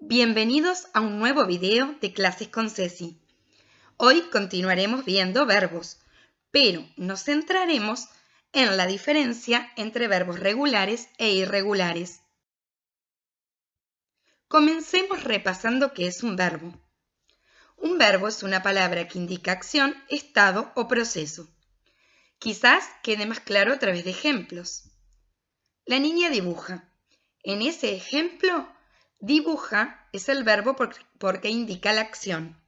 Bienvenidos a un nuevo video de Clases con Ceci. Hoy continuaremos viendo verbos, pero nos centraremos en la diferencia entre verbos regulares e irregulares. Comencemos repasando qué es un verbo. Un verbo es una palabra que indica acción, estado o proceso. Quizás quede más claro a través de ejemplos. La niña dibuja. En ese ejemplo, dibuja es el verbo porque indica la acción.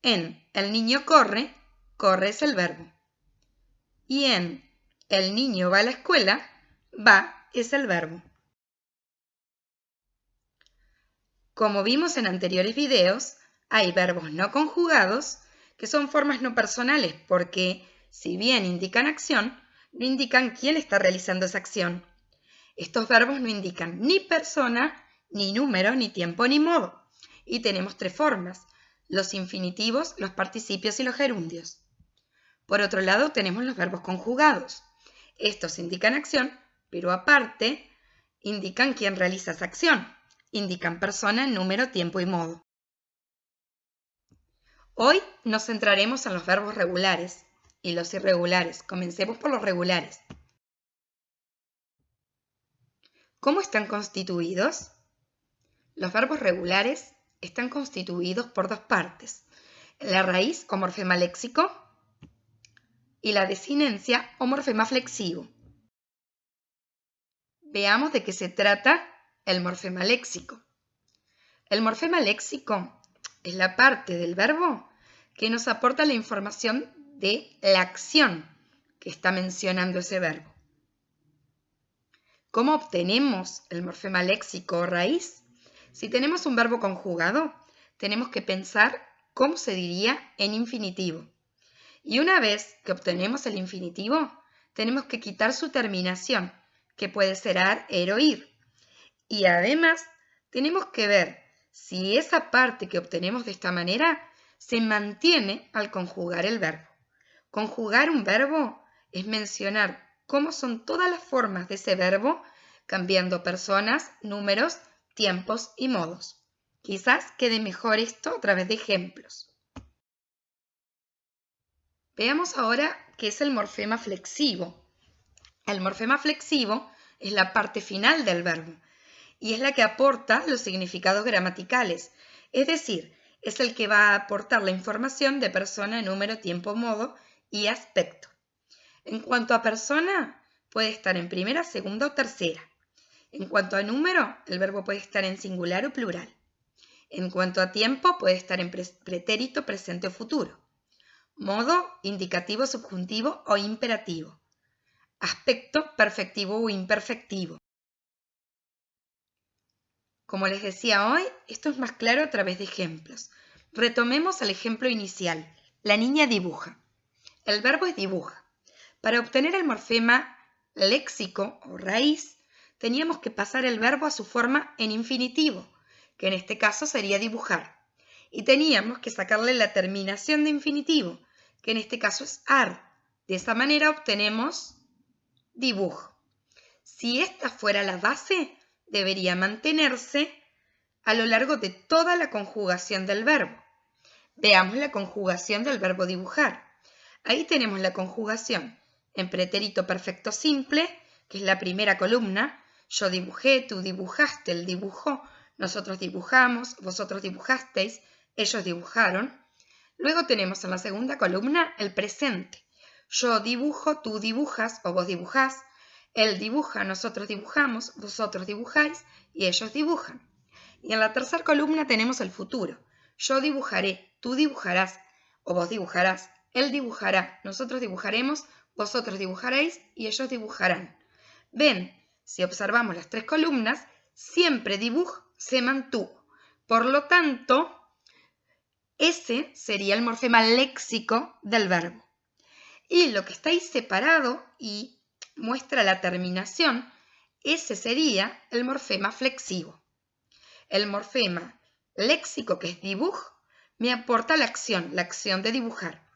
En el niño corre, corre es el verbo. Y en el niño va a la escuela, va es el verbo. Como vimos en anteriores videos, hay verbos no conjugados que son formas no personales porque, si bien indican acción, no indican quién está realizando esa acción. Estos verbos no indican ni persona, ni número, ni tiempo, ni modo. Y tenemos tres formas: los infinitivos, los participios y los gerundios. Por otro lado, tenemos los verbos conjugados. Estos indican acción, pero aparte indican quién realiza esa acción. Indican persona, número, tiempo y modo. Hoy nos centraremos en los verbos regulares y los irregulares. Comencemos por los regulares. ¿Cómo están constituidos? Los verbos regulares están constituidos por dos partes: la raíz o morfema léxico y la desinencia o morfema flexivo. Veamos de qué se trata el morfema léxico. El morfema léxico es la parte del verbo que nos aporta la información de la acción que está mencionando ese verbo. ¿Cómo obtenemos el morfema léxico o raíz? Si tenemos un verbo conjugado, tenemos que pensar cómo se diría en infinitivo. Y una vez que obtenemos el infinitivo, tenemos que quitar su terminación, que puede ser ar, er o ir. Y además, tenemos que ver si esa parte que obtenemos de esta manera se mantiene al conjugar el verbo. Conjugar un verbo es mencionar cómo son todas las formas de ese verbo, cambiando personas, números, tiempos y modos. Quizás quede mejor esto a través de ejemplos. Veamos ahora qué es el morfema flexivo. El morfema flexivo es la parte final del verbo y es la que aporta los significados gramaticales, es decir, es el que va a aportar la información de persona, número, tiempo, modo y aspecto. En cuanto a persona, puede estar en primera, segunda o tercera. En cuanto a número, el verbo puede estar en singular o plural. En cuanto a tiempo, puede estar en pretérito, presente o futuro. Modo, indicativo, subjuntivo o imperativo. Aspecto, perfectivo o imperfectivo. Como les decía hoy, esto es más claro a través de ejemplos. Retomemos el ejemplo inicial. La niña dibuja. El verbo es dibuja. Para obtener el morfema léxico o raíz, teníamos que pasar el verbo a su forma en infinitivo, que en este caso sería dibujar. Y teníamos que sacarle la terminación de infinitivo, que en este caso es ar. De esa manera obtenemos dibujo. Si esta fuera la base, debería mantenerse a lo largo de toda la conjugación del verbo. Veamos la conjugación del verbo dibujar. Ahí tenemos la conjugación en pretérito perfecto simple, que es la primera columna. Yo dibujé, tú dibujaste, él dibujó, nosotros dibujamos, vosotros dibujasteis, ellos dibujaron. Luego tenemos en la segunda columna el presente. Yo dibujo, tú dibujas o vos dibujás. Él dibuja, nosotros dibujamos, vosotros dibujáis y ellos dibujan. Y en la tercera columna tenemos el futuro. Yo dibujaré, tú dibujarás o vos dibujarás. Él dibujará, nosotros dibujaremos, vosotros dibujaréis y ellos dibujarán. Ven, si observamos las tres columnas, siempre dibuj se mantuvo. Por lo tanto, ese sería el morfema léxico del verbo. Y lo que está ahí separado y muestra la terminación, ese sería el morfema flexivo. El morfema léxico, que es dibuj, me aporta la acción de dibujar.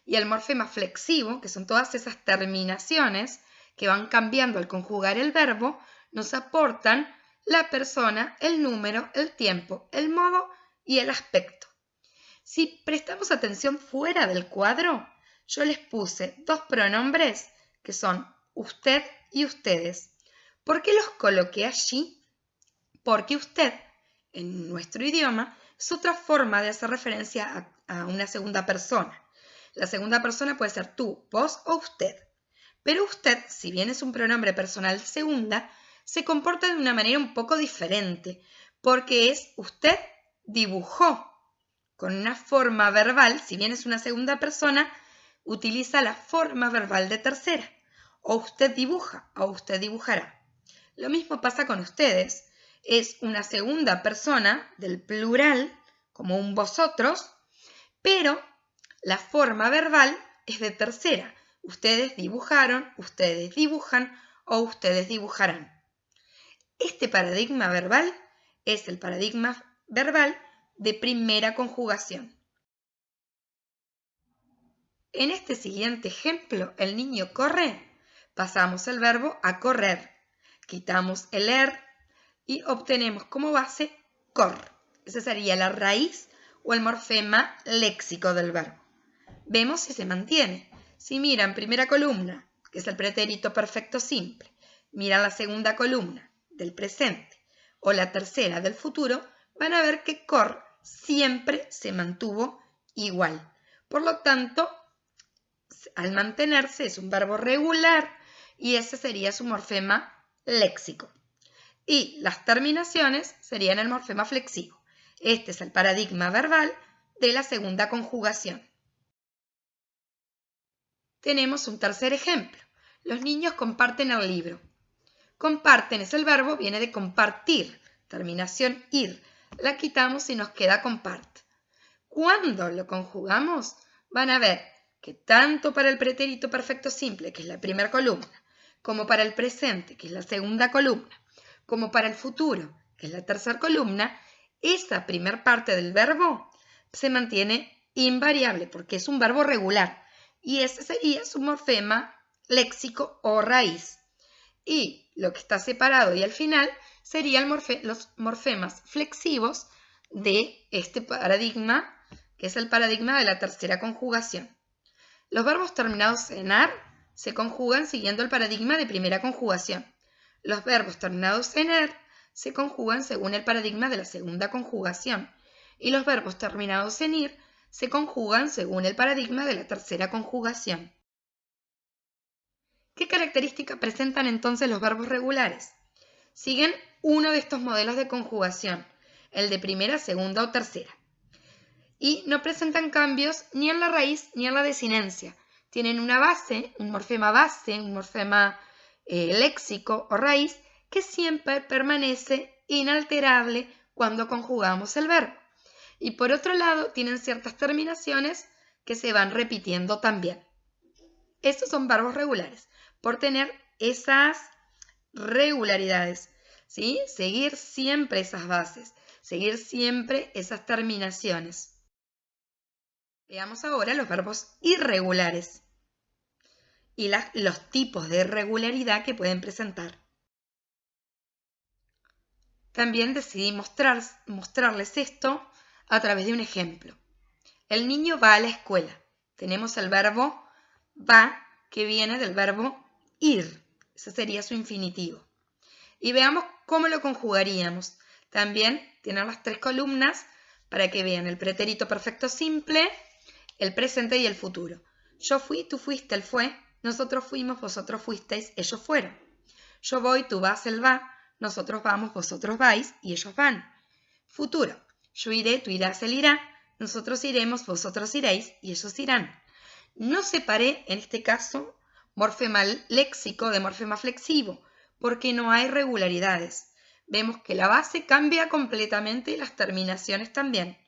Y el morfema flexivo, que son todas esas terminaciones que van cambiando al conjugar el verbo, nos aportan la persona, el número, el tiempo, el modo y el aspecto. Si prestamos atención fuera del cuadro, yo les puse dos pronombres que son usted y ustedes. ¿Por qué los coloqué allí? Porque usted, en nuestro idioma, es otra forma de hacer referencia a una segunda persona. La segunda persona puede ser tú, vos o usted. Pero usted, si bien es un pronombre personal segunda, se comporta de una manera un poco diferente, porque es usted dibujó. Con una forma verbal, si bien es una segunda persona, utiliza la forma verbal de tercera. O usted dibuja, o usted dibujará. Lo mismo pasa con ustedes. Es una segunda persona del plural, como un vosotros, pero la forma verbal es de tercera. Ustedes dibujaron, ustedes dibujan o ustedes dibujarán. Este paradigma verbal es el paradigma verbal de primera conjugación. En este siguiente ejemplo, el niño corre, pasamos el verbo a correr, quitamos el er y obtenemos como base cor. Esa sería la raíz o el morfema léxico del verbo. Vemos si se mantiene. Si miran primera columna, que es el pretérito perfecto simple, miran la segunda columna del presente o la tercera del futuro, van a ver que cor siempre se mantuvo igual. Por lo tanto, al mantenerse es un verbo regular y ese sería su morfema léxico. Y las terminaciones serían el morfema flexivo. Este es el paradigma verbal de la segunda conjugación. Tenemos un tercer ejemplo. Los niños comparten el libro. Comparten es el verbo, viene de compartir, terminación ir. La quitamos y nos queda compart. Cuando lo conjugamos, van a ver que tanto para el pretérito perfecto simple, que es la primera columna, como para el presente, que es la segunda columna, como para el futuro, que es la tercera columna, esa primera parte del verbo se mantiene invariable porque es un verbo regular y ese sería su morfema léxico o raíz. Y lo que está separado y al final serían los morfemas flexivos de este paradigma, que es el paradigma de la tercera conjugación. Los verbos terminados en ar se conjugan siguiendo el paradigma de primera conjugación. Los verbos terminados en er se conjugan según el paradigma de la segunda conjugación. Y los verbos terminados en ir se conjugan según el paradigma de la tercera conjugación. ¿Qué características presentan entonces los verbos regulares? Siguen uno de estos modelos de conjugación, el de primera, segunda o tercera. Y no presentan cambios ni en la raíz ni en la desinencia. Tienen una base, un morfema léxico o raíz que siempre permanece inalterable cuando conjugamos el verbo. Y por otro lado, tienen ciertas terminaciones que se van repitiendo también. Estos son verbos regulares, por tener esas regularidades, ¿sí? Seguir siempre esas bases, seguir siempre esas terminaciones. Veamos ahora los verbos irregulares y los tipos de irregularidad que pueden presentar. También decidí mostrarles esto a través de un ejemplo. El niño va a la escuela. Tenemos el verbo va, que viene del verbo ir. Ese sería su infinitivo. Y veamos cómo lo conjugaríamos. También tienen las tres columnas para que vean el pretérito perfecto simple, el presente y el futuro. Yo fui, tú fuiste, él fue. Nosotros fuimos, vosotros fuisteis, ellos fueron. Yo voy, tú vas, él va. Nosotros vamos, vosotros vais y ellos van. Futuro. Yo iré, tú irás, él irá. Nosotros iremos, vosotros iréis y ellos irán. No separé, en este caso, morfema léxico de morfema flexivo, porque no hay regularidades. Vemos que la base cambia completamente y las terminaciones también,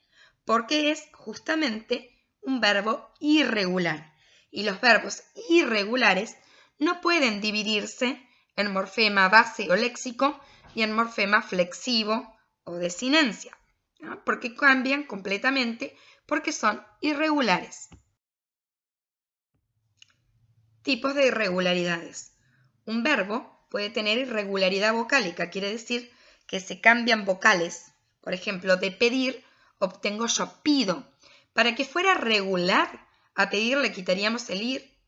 porque es justamente un verbo irregular. Y los verbos irregulares no pueden dividirse en morfema base o léxico y en morfema flexivo o desinencia, ¿no? Porque cambian completamente porque son irregulares. Tipos de irregularidades. Un verbo puede tener irregularidad vocálica, quiere decir que se cambian vocales. Por ejemplo, de pedir obtengo yo pido. Para que fuera regular, a pedir le quitaríamos el ir,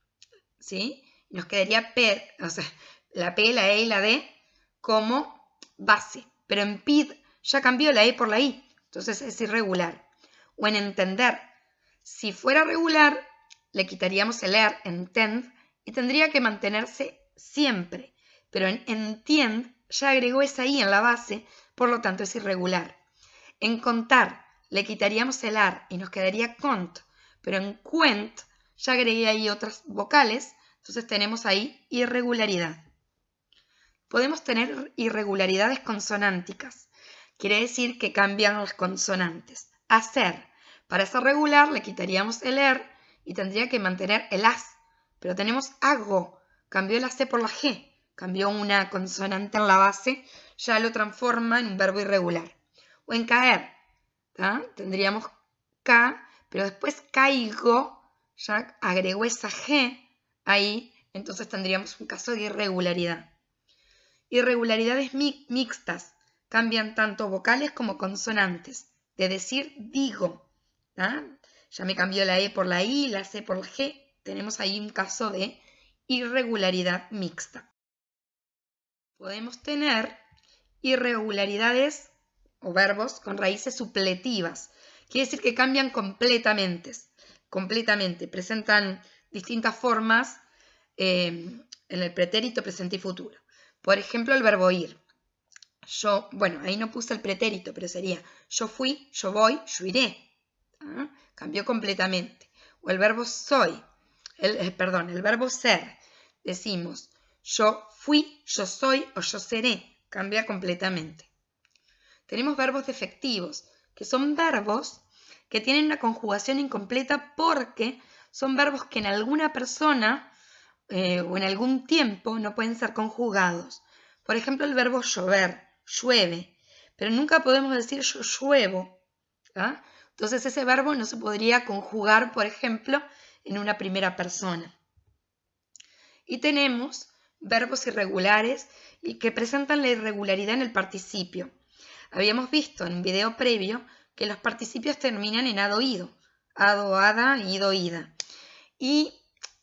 ¿sí? Nos quedaría o sea, la P, la E y la D como base. Pero en pid ya cambió la E por la I, entonces es irregular. O en entender, si fuera regular, le quitaríamos el er, entend, y tendría que mantenerse siempre. Pero en entiend ya agregó esa I en la base, por lo tanto es irregular. En contar, le quitaríamos el ar y nos quedaría cont, pero en cuent ya agregué ahí otras vocales, entonces tenemos ahí irregularidad. Podemos tener irregularidades consonánticas. Quiere decir que cambian las consonantes. Hacer. Para ser regular le quitaríamos el er y tendría que mantener el as. Pero tenemos hago. Cambió la C por la G. Cambió una consonante en la base. Ya lo transforma en un verbo irregular. O en caer. Tendríamos K, pero después caigo. Ya agregó esa G ahí. Entonces tendríamos un caso de irregularidad. Irregularidades mixtas. Cambian tanto vocales como consonantes. De decir digo. Ya me cambió la E por la I, la C por la G. Tenemos ahí un caso de irregularidad mixta. Podemos tener irregularidades o verbos con raíces supletivas. Quiere decir que cambian completamente. Presentan distintas formas en el pretérito, presente y futuro. Por ejemplo, el verbo ir. Yo, bueno, ahí no puse el pretérito, pero sería yo fui, yo voy, yo iré. Cambió completamente. O el verbo soy, el verbo ser. Decimos yo fui, yo soy o yo seré. Cambia completamente. Tenemos verbos defectivos, que son verbos que tienen una conjugación incompleta porque son verbos que en alguna persona o en algún tiempo no pueden ser conjugados. Por ejemplo, el verbo llover, llueve, pero nunca podemos decir yo lluevo. Entonces ese verbo no se podría conjugar, por ejemplo, en una primera persona. Y tenemos verbos irregulares y que presentan la irregularidad en el participio. Habíamos visto en un video previo que los participios terminan en ado-ido, ado, ada, ido, ida. Y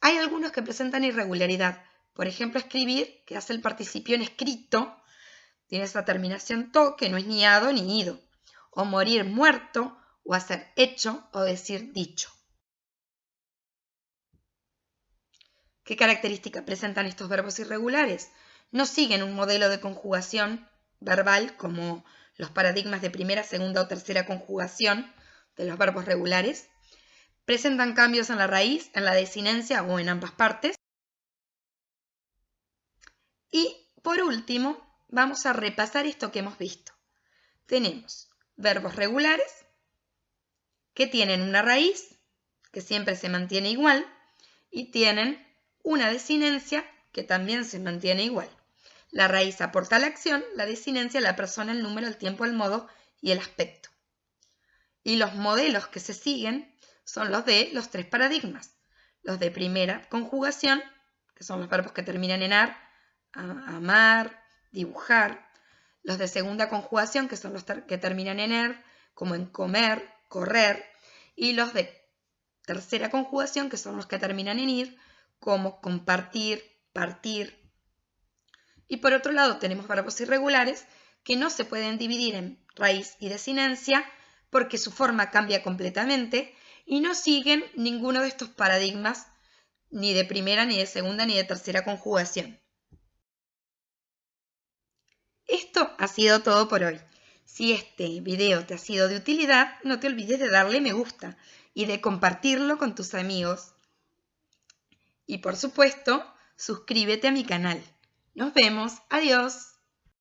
hay algunos que presentan irregularidad. Por ejemplo, escribir, que hace el participio en escrito, tiene esa terminación to, que no es ni ado ni ido. O morir, muerto, o hacer hecho, o decir dicho. ¿Qué características presentan estos verbos irregulares? No siguen un modelo de conjugación verbal como los paradigmas de primera, segunda o tercera conjugación de los verbos regulares. Presentan cambios en la raíz, en la desinencia o en ambas partes. Y por último, vamos a repasar esto que hemos visto. Tenemos verbos regulares que tienen una raíz que siempre se mantiene igual y tienen una desinencia que también se mantiene igual. La raíz aporta la acción, la desinencia la persona, el número, el tiempo, el modo y el aspecto. Y los modelos que se siguen son los de los tres paradigmas. Los de primera conjugación, que son los verbos que terminan en ar, amar, dibujar. Los de segunda conjugación, que son los que terminan en er, como en comer, correr. Y los de tercera conjugación, que son los que terminan en ir, como compartir, partir. Y por otro lado tenemos verbos irregulares que no se pueden dividir en raíz y desinencia porque su forma cambia completamente y no siguen ninguno de estos paradigmas ni de primera, ni de segunda, ni de tercera conjugación. Esto ha sido todo por hoy. Si este video te ha sido de utilidad, no te olvides de darle me gusta y de compartirlo con tus amigos. Y por supuesto, suscríbete a mi canal. Nos vemos. Adiós.